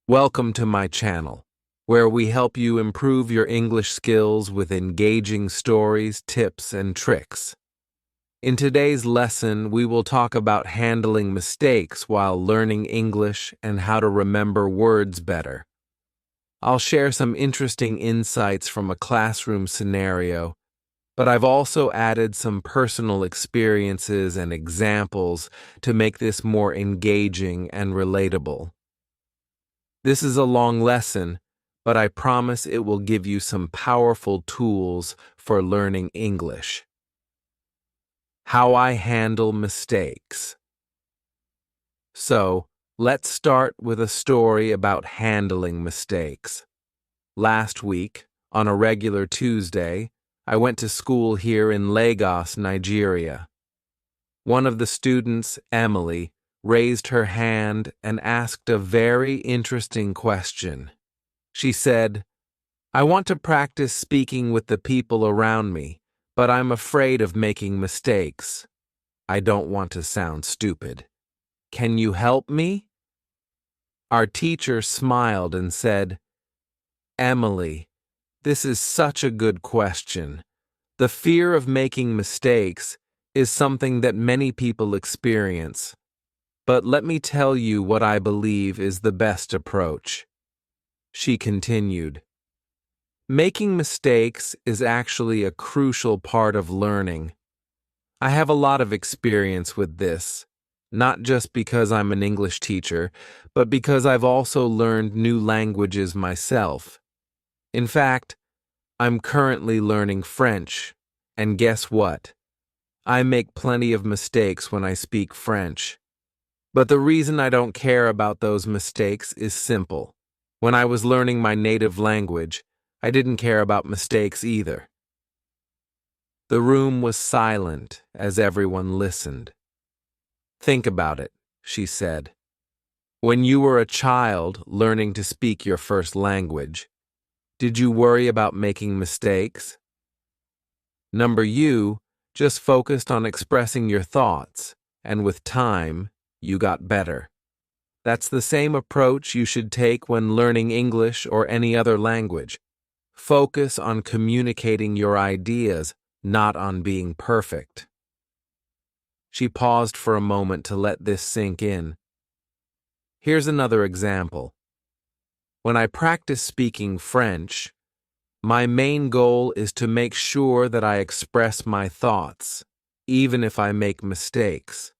Welcome to my channel, where we help you improve your English skills with engaging stories, tips, and tricks. In today's lesson, we will talk about handling mistakes while learning English and how to remember words better. I'll share some interesting insights from a classroom scenario, but I've also added some personal experiences and examples to make this more engaging and relatable. This is a long lesson, but I promise it will give you some powerful tools for learning English. How I handle mistakes. So, let's start with a story about handling mistakes. Last week, on a regular Tuesday, I went to school here in Lagos, Nigeria. One of the students, Emily, raised her hand and asked a very interesting question. She said, "I want to practice speaking with the people around me, but I'm afraid of making mistakes. I don't want to sound stupid. Can you help me?" Our teacher smiled and said, "Emily, this is such a good question. The fear of making mistakes is something that many people experience. But let me tell you what I believe is the best approach." She continued, "Making mistakes is actually a crucial part of learning. I have a lot of experience with this, not just because I'm an English teacher, but because I've also learned new languages myself. In fact, I'm currently learning French, and guess what? I make plenty of mistakes when I speak French. But the reason I don't care about those mistakes is simple. When I was learning my native language, I didn't care about mistakes either." The room was silent as everyone listened. "Think about it," she said. "When you were a child learning to speak your first language, did you worry about making mistakes? You just focused on expressing your thoughts, and with time, you got better. That's the same approach you should take when learning English or any other language. Focus on communicating your ideas, not on being perfect." She paused for a moment to let this sink in. Here's another example. When I practice speaking French, my main goal is to make sure that I express my thoughts, even if I make mistakes.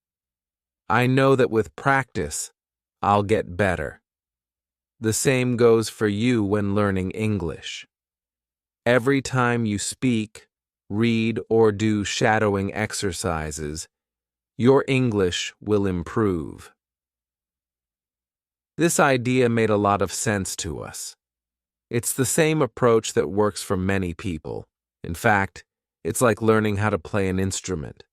I know that with practice, I'll get better. The same goes for you when learning English. Every time you speak, read, or do shadowing exercises, your English will improve. This idea made a lot of sense to us. It's the same approach that works for many people. In fact, it's like learning how to play an instrument.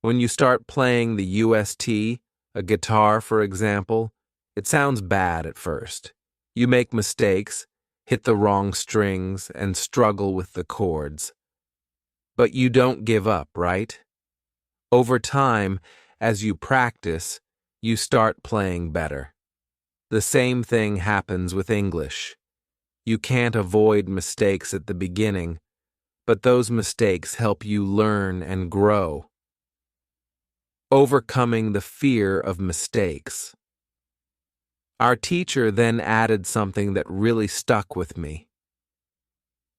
When you start playing the UST, a guitar for example, it sounds bad at first. You make mistakes, hit the wrong strings, and struggle with the chords. But you don't give up, right? Over time, as you practice, you start playing better. The same thing happens with English. You can't avoid mistakes at the beginning, but those mistakes help you learn and grow. Overcoming the fear of mistakes. Our teacher then added something that really stuck with me.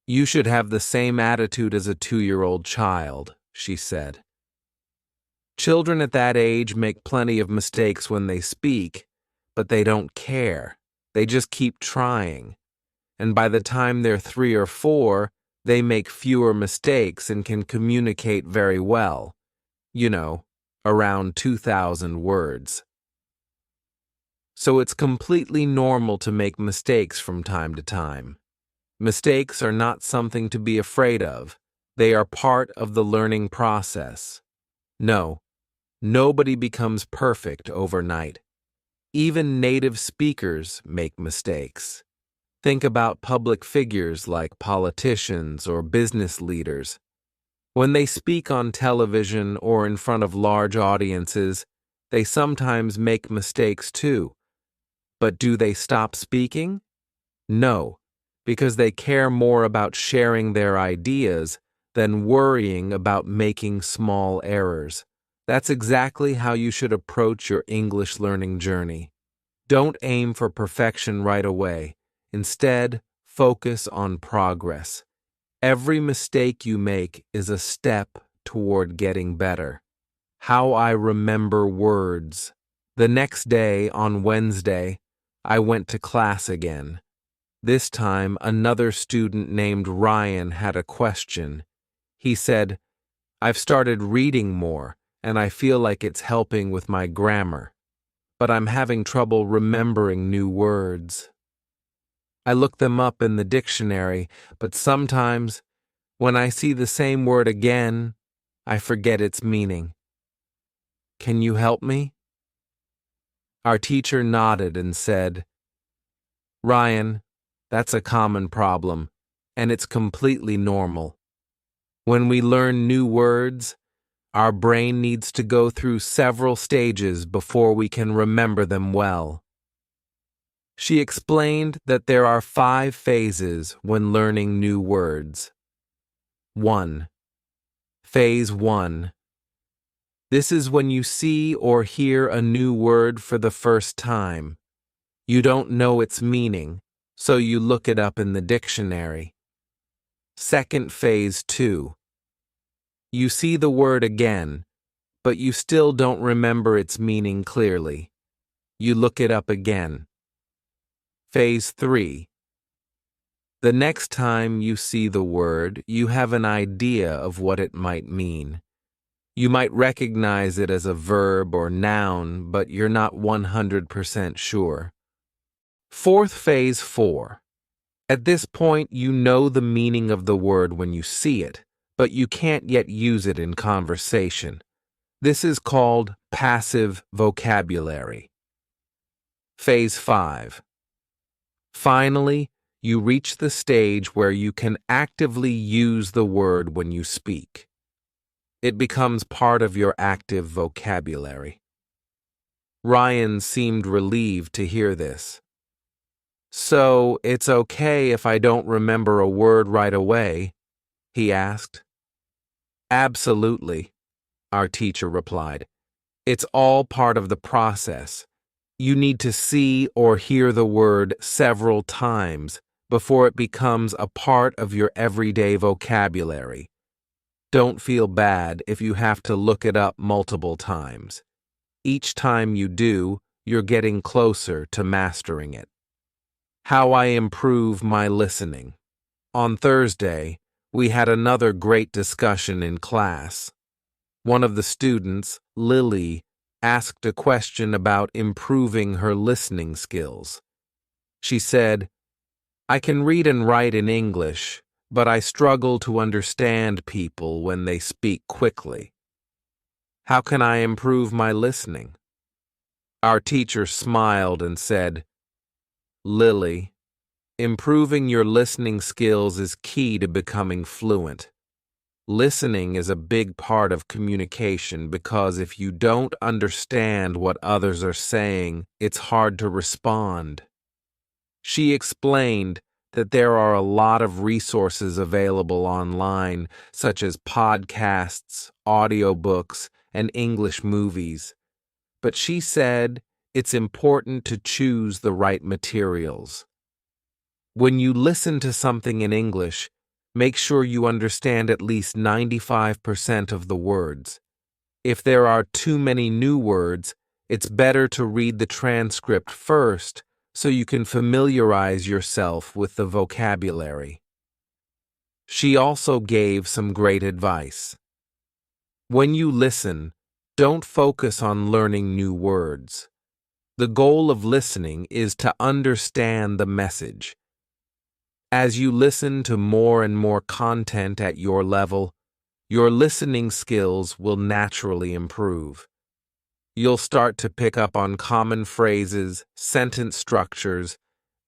"You should have the same attitude as a 2-year-old child," she said. "Children at that age make plenty of mistakes when they speak, but they don't care. They just keep trying. And by the time they're 3 or 4, they make fewer mistakes and can communicate very well. Around 2,000 words. So it's completely normal to make mistakes from time to time. Mistakes are not something to be afraid of. They are part of the learning process. No, nobody becomes perfect overnight. Even native speakers make mistakes. Think about public figures like politicians or business leaders. When they speak on television or in front of large audiences, they sometimes make mistakes too. But do they stop speaking? No, because they care more about sharing their ideas than worrying about making small errors. That's exactly how you should approach your English learning journey. Don't aim for perfection right away. Instead, focus on progress. Every mistake you make is a step toward getting better. How I remember words. The next day, on Wednesday, I went to class again. This time, another student named Ryan had a question. He said, "I've started reading more, and I feel like it's helping with my grammar, but I'm having trouble remembering new words. I look them up in the dictionary, but sometimes, when I see the same word again, I forget its meaning. Can you help me?" Our teacher nodded and said, "Ryan, that's a common problem, and it's completely normal. When we learn new words, our brain needs to go through several stages before we can remember them well." She explained that there are 5 phases when learning new words. 1. Phase 1. This is when you see or hear a new word for the first time. You don't know its meaning, so you look it up in the dictionary. Second phase 2. You see the word again, but you still don't remember its meaning clearly. You look it up again. Phase 3. The next time you see the word, you have an idea of what it might mean. You might recognize it as a verb or noun, but you're not 100% sure. Fourth phase 4. At this point, you know the meaning of the word when you see it, but you can't yet use it in conversation. This is called passive vocabulary. Phase 5. Finally, you reach the stage where you can actively use the word when you speak. It becomes part of your active vocabulary. Ryan seemed relieved to hear this. "So, it's okay if I don't remember a word right away?" he asked. "Absolutely," our teacher replied. "It's all part of the process. You need to see or hear the word several times before it becomes a part of your everyday vocabulary. Don't feel bad if you have to look it up multiple times. Each time you do, you're getting closer to mastering it." How I improve my listening. On Thursday, we had another great discussion in class. One of the students, Lily, asked a question about improving her listening skills. She said, "I can read and write in English, but I struggle to understand people when they speak quickly. How can I improve my listening?" Our teacher smiled and said, "Lily, improving your listening skills is key to becoming fluent. Listening is a big part of communication because if you don't understand what others are saying, it's hard to respond." She explained that there are a lot of resources available online, such as podcasts, audiobooks, and English movies. But she said it's important to choose the right materials. When you listen to something in English, make sure you understand at least 95% of the words. If there are too many new words, it's better to read the transcript first so you can familiarize yourself with the vocabulary. She also gave some great advice. When you listen, don't focus on learning new words. The goal of listening is to understand the message. As you listen to more and more content at your level, your listening skills will naturally improve. You'll start to pick up on common phrases, sentence structures,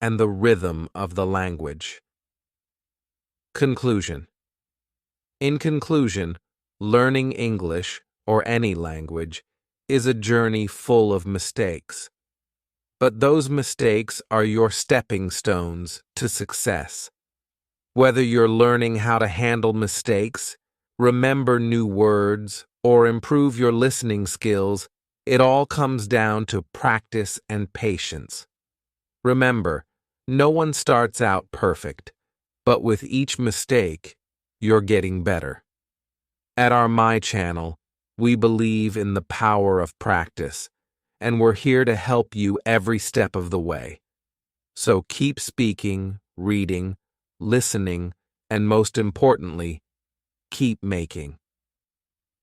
and the rhythm of the language. Conclusion. In conclusion, learning English, or any language, is a journey full of mistakes. But those mistakes are your stepping stones to success. Whether you're learning how to handle mistakes, remember new words, or improve your listening skills, it all comes down to practice and patience. Remember, no one starts out perfect, but with each mistake, you're getting better. At our My channel, we believe in the power of practice, and we're here to help you every step of the way. So keep speaking, reading, listening, and most importantly, keep making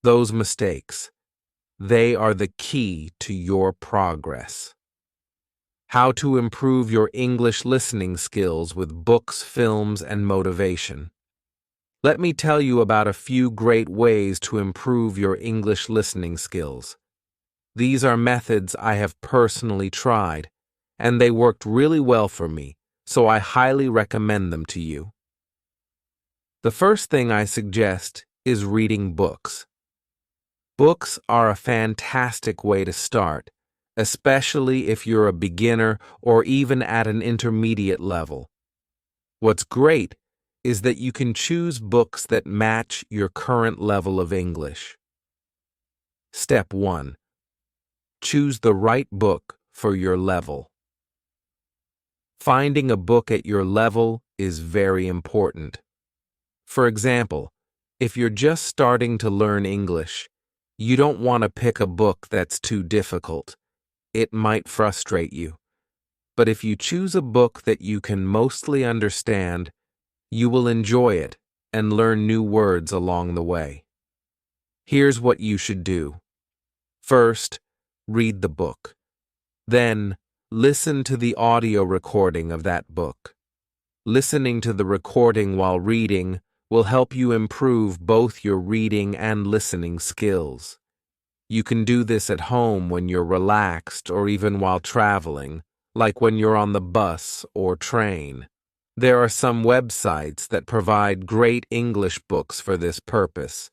those mistakes. They are the key to your progress. How to improve your English listening skills with books, films, and motivation. Let me tell you about a few great ways to improve your English listening skills. These are methods I have personally tried, and they worked really well for me, so I highly recommend them to you. The first thing I suggest is reading books. Books are a fantastic way to start, especially if you're a beginner or even at an intermediate level. What's great is that you can choose books that match your current level of English. Step 1. Choose the right book for your level. Finding a book at your level is very important. For example, if you're just starting to learn English, you don't want to pick a book that's too difficult. It might frustrate you. But if you choose a book that you can mostly understand, you will enjoy it and learn new words along the way. Here's what you should do. First, read the book. Then, listen to the audio recording of that book. Listening to the recording while reading will help you improve both your reading and listening skills. You can do this at home when you're relaxed or even while traveling, like when you're on the bus or train. There are some websites that provide great English books for this purpose.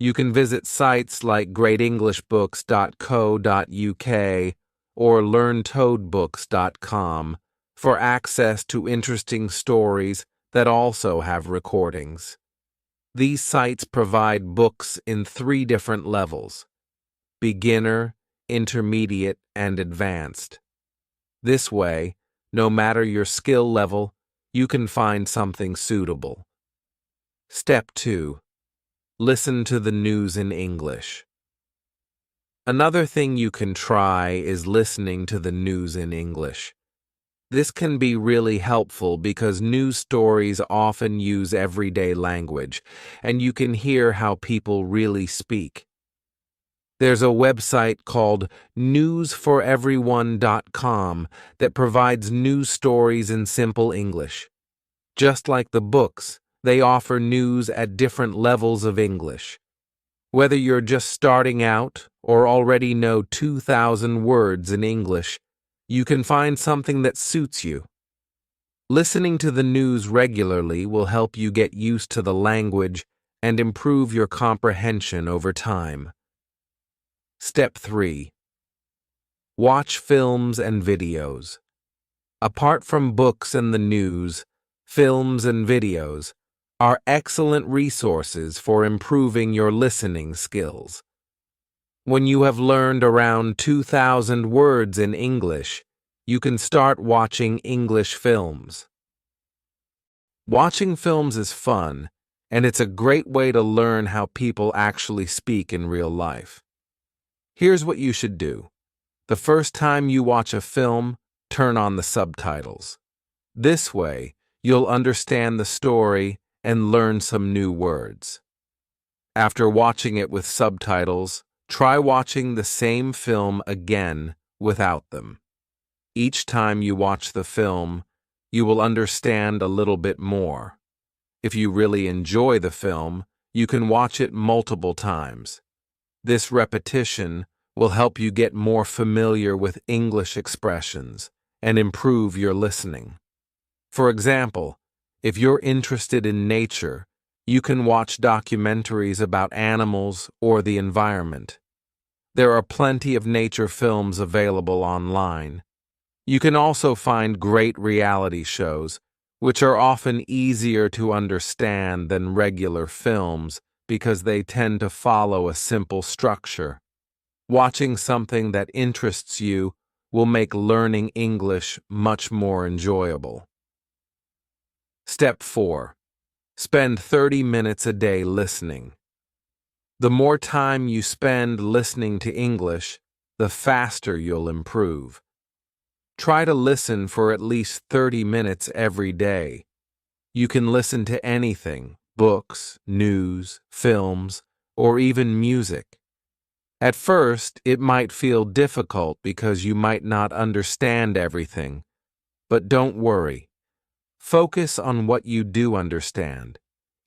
You can visit sites like greatenglishbooks.co.uk or learntoadbooks.com for access to interesting stories that also have recordings. These sites provide books in 3 different levels: beginner, intermediate, and advanced. This way, no matter your skill level, you can find something suitable. Step 2. Listen to the news in English. Another thing you can try is listening to the news in English. This can be really helpful because news stories often use everyday language, and you can hear how people really speak. There's a website called newsforeveryone.com that provides news stories in simple English. Just like the books, they offer news at different levels of English. Whether you're just starting out or already know 2,000 words in English, you can find something that suits you. Listening to the news regularly will help you get used to the language and improve your comprehension over time. Step 3. Watch films and videos. Apart from books and the news, films and videos are excellent resources for improving your listening skills. When you have learned around 2,000 words in English, you can start watching English films. Watching films is fun, and it's a great way to learn how people actually speak in real life. Here's what you should do. The first time you watch a film, turn on the subtitles. This way, you'll understand the story and learn some new words. After watching it with subtitles, try watching the same film again without them. Each time you watch the film, you will understand a little bit more. If you really enjoy the film, you can watch it multiple times. This repetition will help you get more familiar with English expressions and improve your listening. For example, if you're interested in nature, you can watch documentaries about animals or the environment. There are plenty of nature films available online. You can also find great reality shows, which are often easier to understand than regular films because they tend to follow a simple structure. Watching something that interests you will make learning English much more enjoyable. Step 4. Spend 30 minutes a day listening. The more time you spend listening to English, the faster you'll improve. Try to listen for at least 30 minutes every day. You can listen to anything: books, news, films, or even music. At first, it might feel difficult because you might not understand everything, but don't worry. Focus on what you do understand,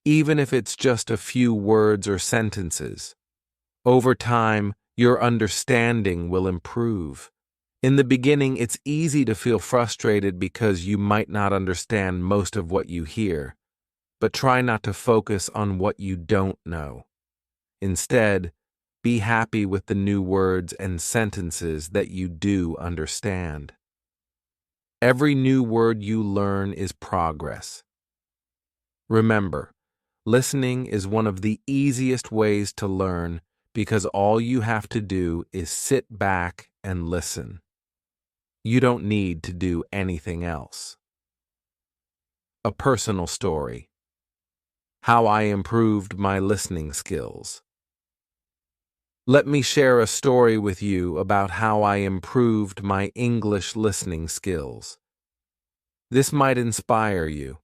even if it's just a few words or sentences. Over time, your understanding will improve. In the beginning, it's easy to feel frustrated because you might not understand most of what you hear, but try not to focus on what you don't know. Instead, be happy with the new words and sentences that you do understand. Every new word you learn is progress. Remember, listening is one of the easiest ways to learn because all you have to do is sit back and listen. You don't need to do anything else. A personal story. How I improved my listening skills. Let me share a story with you about how I improved my English listening skills. This might inspire you.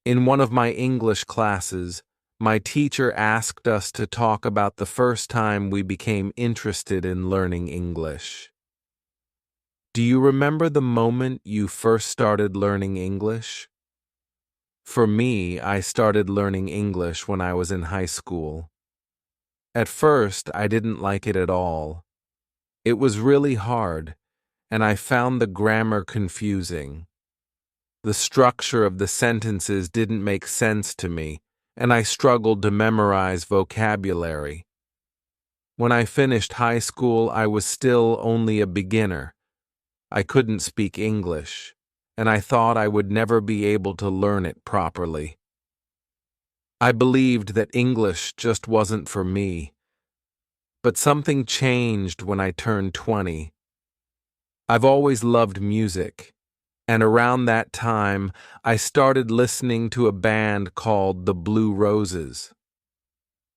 In one of my English classes, my teacher asked us to talk about the first time we became interested in learning English. Do you remember the moment you first started learning English? For me, I started learning English when I was in high school. At first, I didn't like it at all. It was really hard, and I found the grammar confusing. The structure of the sentences didn't make sense to me, and I struggled to memorize vocabulary. When I finished high school, I was still only a beginner. I couldn't speak English, and I thought I would never be able to learn it properly. I believed that English just wasn't for me. But something changed when I turned 20. I've always loved music, and around that time, I started listening to a band called the Blue Roses.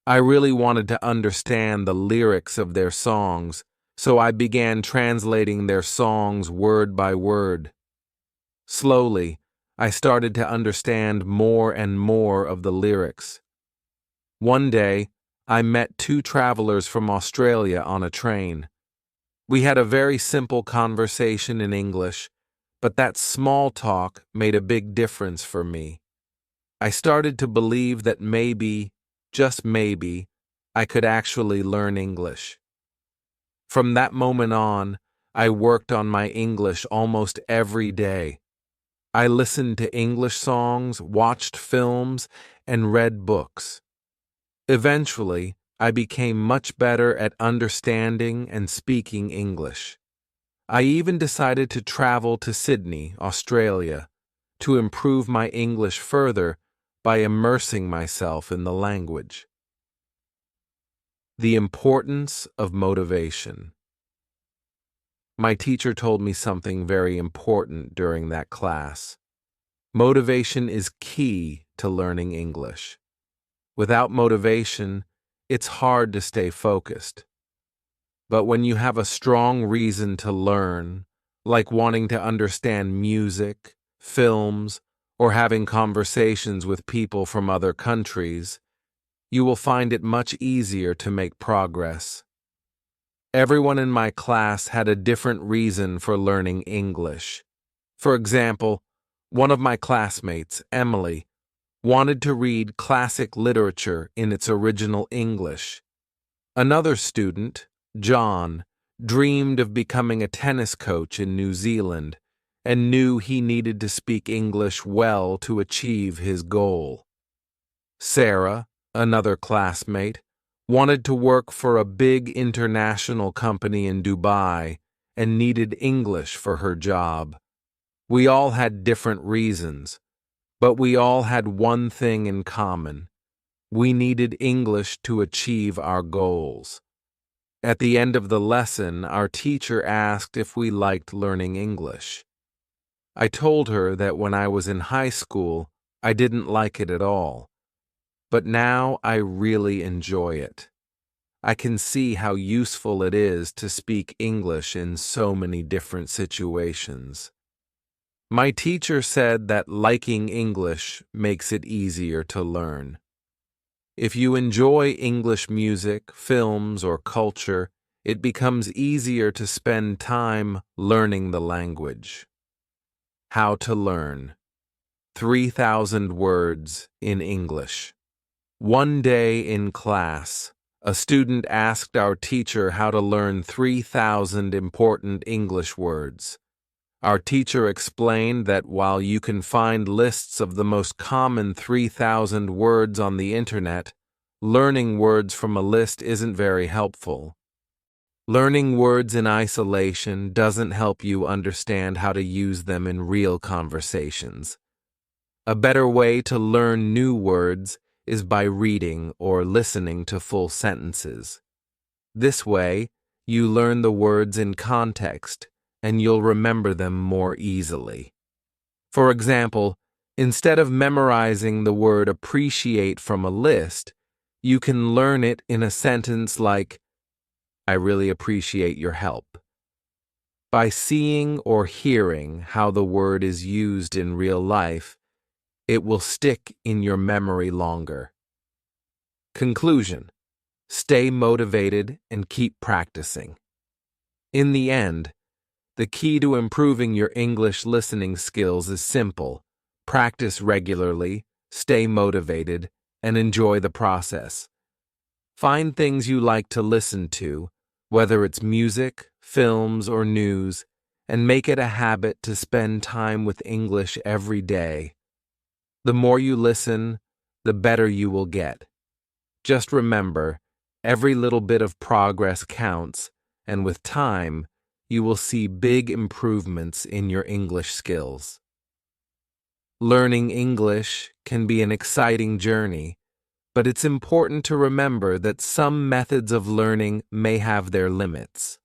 I really wanted to understand the lyrics of their songs, so I began translating their songs word by word. Slowly, I started to understand more and more of the lyrics. One day, I met two travelers from Australia on a train. We had a very simple conversation in English, but that small talk made a big difference for me. I started to believe that maybe, just maybe, I could actually learn English. From that moment on, I worked on my English almost every day. I listened to English songs, watched films, and read books. Eventually, I became much better at understanding and speaking English. I even decided to travel to Sydney, Australia, to improve my English further by immersing myself in the language. The importance of motivation. My teacher told me something very important during that class. Motivation is key to learning English. Without motivation, it's hard to stay focused. But when you have a strong reason to learn, like wanting to understand music, films, or having conversations with people from other countries, you will find it much easier to make progress. Everyone in my class had a different reason for learning English. For example, one of my classmates, Emily, wanted to read classic literature in its original English. Another student, John, dreamed of becoming a tennis coach in New Zealand and knew he needed to speak English well to achieve his goal. Sarah, another classmate, wanted to work for a big international company in Dubai and needed English for her job. We all had different reasons, but we all had one thing in common. We needed English to achieve our goals. At the end of the lesson, our teacher asked if we liked learning English. I told her that when I was in high school, I didn't like it at all. But now I really enjoy it. I can see how useful it is to speak English in so many different situations. My teacher said that liking English makes it easier to learn. If you enjoy English music, films, or culture, it becomes easier to spend time learning the language. How to learn. 3,000 words in English. One day in class, a student asked our teacher how to learn 3,000 important English words. Our teacher explained that while you can find lists of the most common 3,000 words on the internet, learning words from a list isn't very helpful. Learning words in isolation doesn't help you understand how to use them in real conversations. A better way to learn new words is by reading or listening to full sentences. This way, you learn the words in context, and you'll remember them more easily. For example, instead of memorizing the word appreciate from a list, you can learn it in a sentence like, I really appreciate your help. By seeing or hearing how the word is used in real life, it will stick in your memory longer. Conclusion: stay motivated and keep practicing. In the end, the key to improving your English listening skills is simple. Practice regularly, stay motivated, and enjoy the process. Find things you like to listen to, whether it's music, films, or news, and make it a habit to spend time with English every day. The more you listen, the better you will get. Just remember, every little bit of progress counts, and with time, you will see big improvements in your English skills. Learning English can be an exciting journey, but it's important to remember that some methods of learning may have their limits.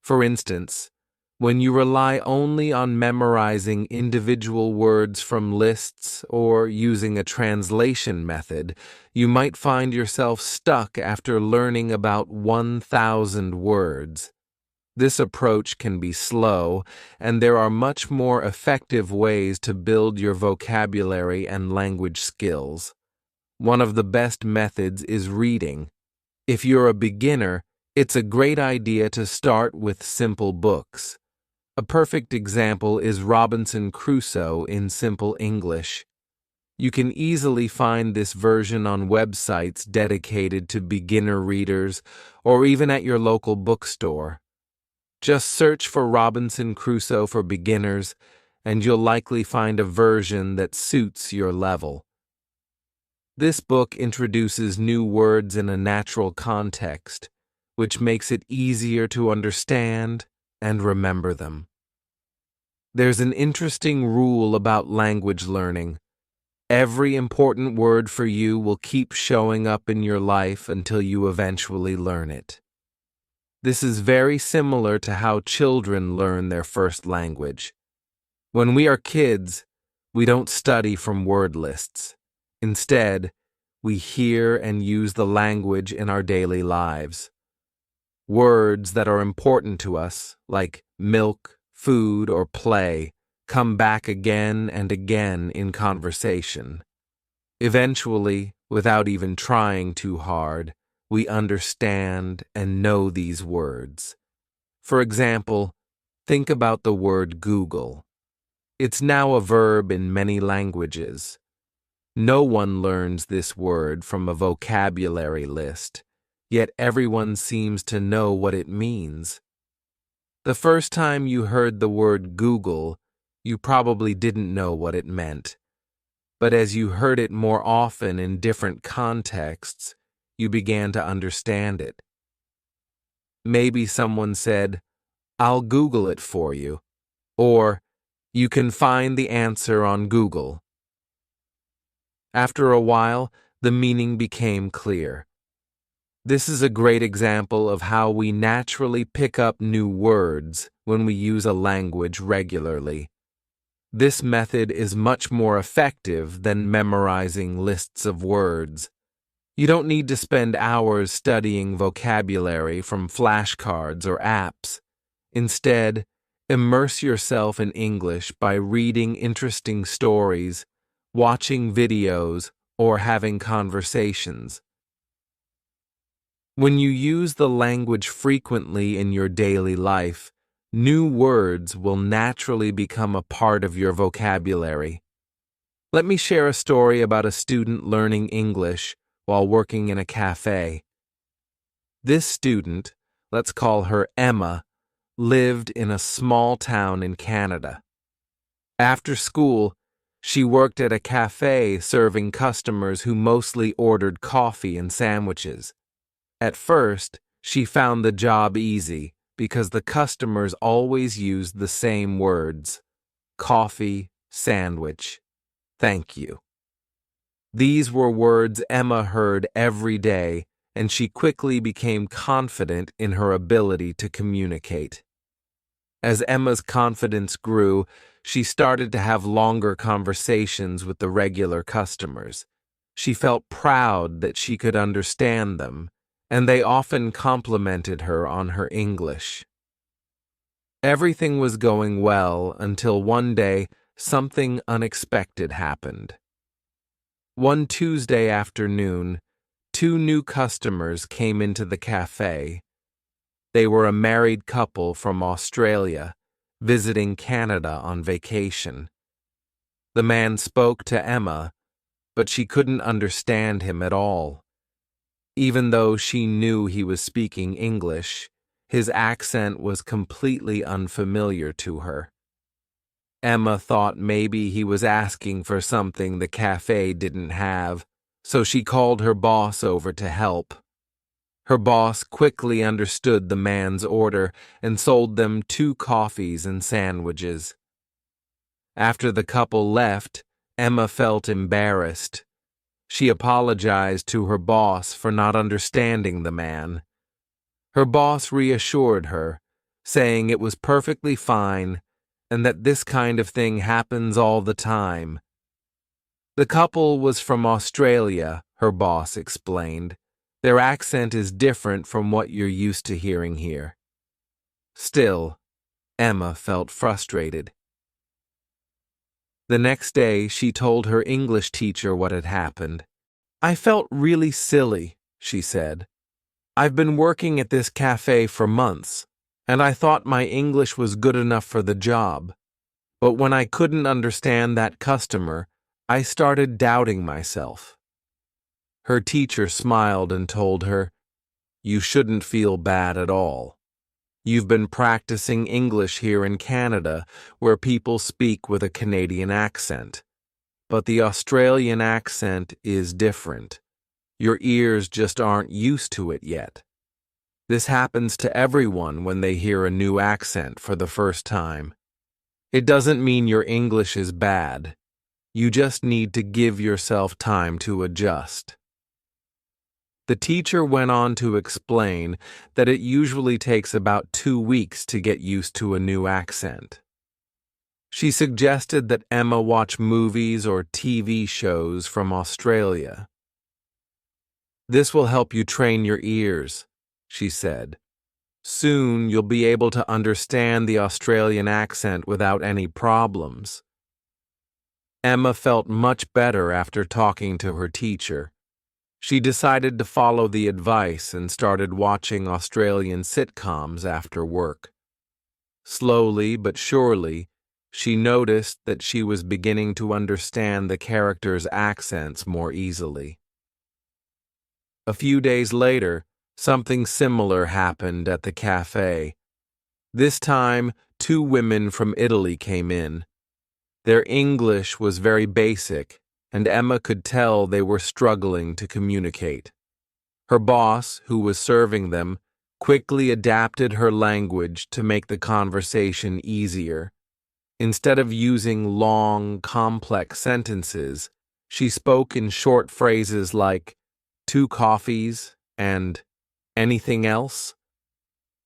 For instance, when you rely only on memorizing individual words from lists or using a translation method, you might find yourself stuck after learning about 1,000 words. This approach can be slow, and there are much more effective ways to build your vocabulary and language skills. One of the best methods is reading. If you're a beginner, it's a great idea to start with simple books. A perfect example is Robinson Crusoe in Simple English. You can easily find this version on websites dedicated to beginner readers or even at your local bookstore. Just search for Robinson Crusoe for beginners, and you'll likely find a version that suits your level. This book introduces new words in a natural context, which makes it easier to understand and remember them. There's an interesting rule about language learning. Every important word for you will keep showing up in your life until you eventually learn it. This is very similar to how children learn their first language. When we are kids, we don't study from word lists. Instead, we hear and use the language in our daily lives. Words that are important to us, like milk, food, or play, come back again and again in conversation. Eventually, without even trying too hard, we understand and know these words. For example, think about the word Google. It's now a verb in many languages. No one learns this word from a vocabulary list, yet everyone seems to know what it means. The first time you heard the word Google, you probably didn't know what it meant. But as you heard it more often in different contexts, you began to understand it. Maybe someone said, I'll Google it for you. Or, you can find the answer on Google. After a while, the meaning became clear. This is a great example of how we naturally pick up new words when we use a language regularly. This method is much more effective than memorizing lists of words. You don't need to spend hours studying vocabulary from flashcards or apps. Instead, immerse yourself in English by reading interesting stories, watching videos, or having conversations. When you use the language frequently in your daily life, new words will naturally become a part of your vocabulary. Let me share a story about a student learning English while working in a cafe. This student, let's call her Emma, lived in a small town in Canada. After school, she worked at a cafe serving customers who mostly ordered coffee and sandwiches. At first, she found the job easy because the customers always used the same words: coffee, sandwich, thank you. These were words Emma heard every day, and she quickly became confident in her ability to communicate. As Emma's confidence grew, she started to have longer conversations with the regular customers. She felt proud that she could understand them, and they often complimented her on her English. Everything was going well until one day something unexpected happened. One Tuesday afternoon, 2 new customers came into the cafe. They were a married couple from Australia, visiting Canada on vacation. The man spoke to Emma, but she couldn't understand him at all. Even though she knew he was speaking English, his accent was completely unfamiliar to her. Emma thought maybe he was asking for something the cafe didn't have, so she called her boss over to help. Her boss quickly understood the man's order and sold them 2 coffees and sandwiches. After the couple left, Emma felt embarrassed. She apologized to her boss for not understanding the man. Her boss reassured her, saying it was perfectly fine and that this kind of thing happens all the time. The couple was from Australia, her boss explained. Their accent is different from what you're used to hearing here. Still, Emma felt frustrated. The next day, she told her English teacher what had happened. "I felt really silly," she said. "I've been working at this cafe for months, and I thought my English was good enough for the job. But when I couldn't understand that customer, I started doubting myself." Her teacher smiled and told her, "You shouldn't feel bad at all. You've been practicing English here in Canada, where people speak with a Canadian accent. But the Australian accent is different. Your ears just aren't used to it yet. This happens to everyone when they hear a new accent for the first time. It doesn't mean your English is bad. You just need to give yourself time to adjust." The teacher went on to explain that it usually takes about 2 weeks to get used to a new accent. She suggested that Emma watch movies or TV shows from Australia. "This will help you train your ears," she said. "Soon you'll be able to understand the Australian accent without any problems." Emma felt much better after talking to her teacher. She decided to follow the advice and started watching Australian sitcoms after work. Slowly but surely, she noticed that she was beginning to understand the characters' accents more easily. A few days later, something similar happened at the cafe. This time, 2 women from Italy came in. Their English was very basic, and Emma could tell they were struggling to communicate. Her boss, who was serving them, quickly adapted her language to make the conversation easier. Instead of using long, complex sentences, she spoke in short phrases like 2 coffees and anything else.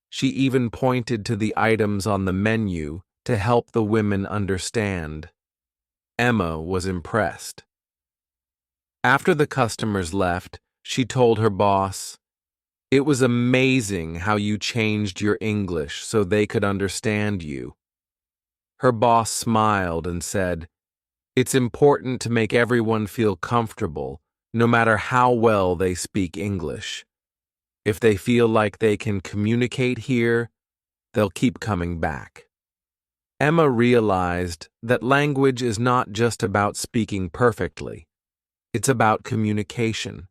She even pointed to the items on the menu to help the women understand. Emma was impressed. After the customers left, she told her boss, "It was amazing how you changed your English so they could understand you." Her boss smiled and said, "It's important to make everyone feel comfortable, no matter how well they speak English. If they feel like they can communicate here, they'll keep coming back." Emma realized that language is not just about speaking perfectly. It's about communication,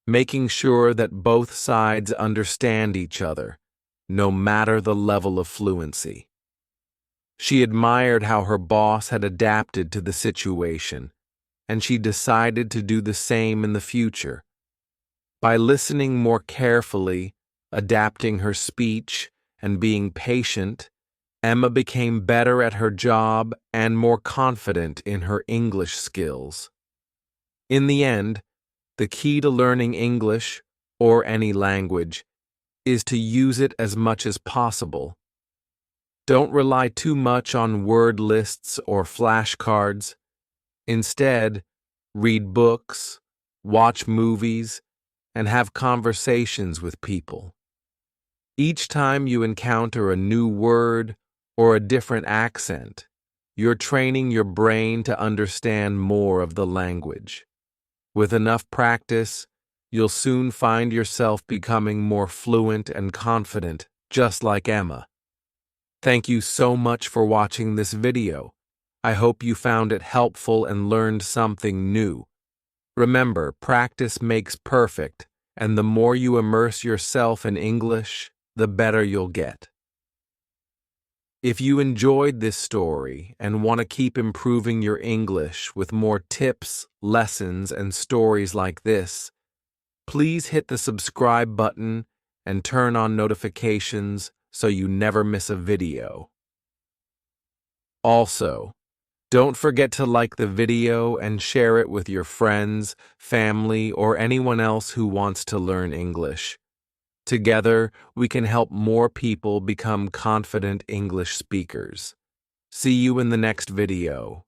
making sure that both sides understand each other, no matter the level of fluency. She admired how her boss had adapted to the situation, and she decided to do the same in the future. By listening more carefully, adapting her speech, and being patient, Emma became better at her job and more confident in her English skills. In the end, the key to learning English, or any language, is to use it as much as possible. Don't rely too much on word lists or flashcards. Instead, read books, watch movies, and have conversations with people. Each time you encounter a new word or a different accent, you're training your brain to understand more of the language. With enough practice, you'll soon find yourself becoming more fluent and confident, just like Emma. Thank you so much for watching this video. I hope you found it helpful and learned something new. Remember, practice makes perfect, and the more you immerse yourself in English, the better you'll get. If you enjoyed this story and want to keep improving your English with more tips, lessons, and stories like this, please hit the subscribe button and turn on notifications so you never miss a video. Also, don't forget to like the video and share it with your friends, family, or anyone else who wants to learn English. Together, we can help more people become confident English speakers. See you in the next video.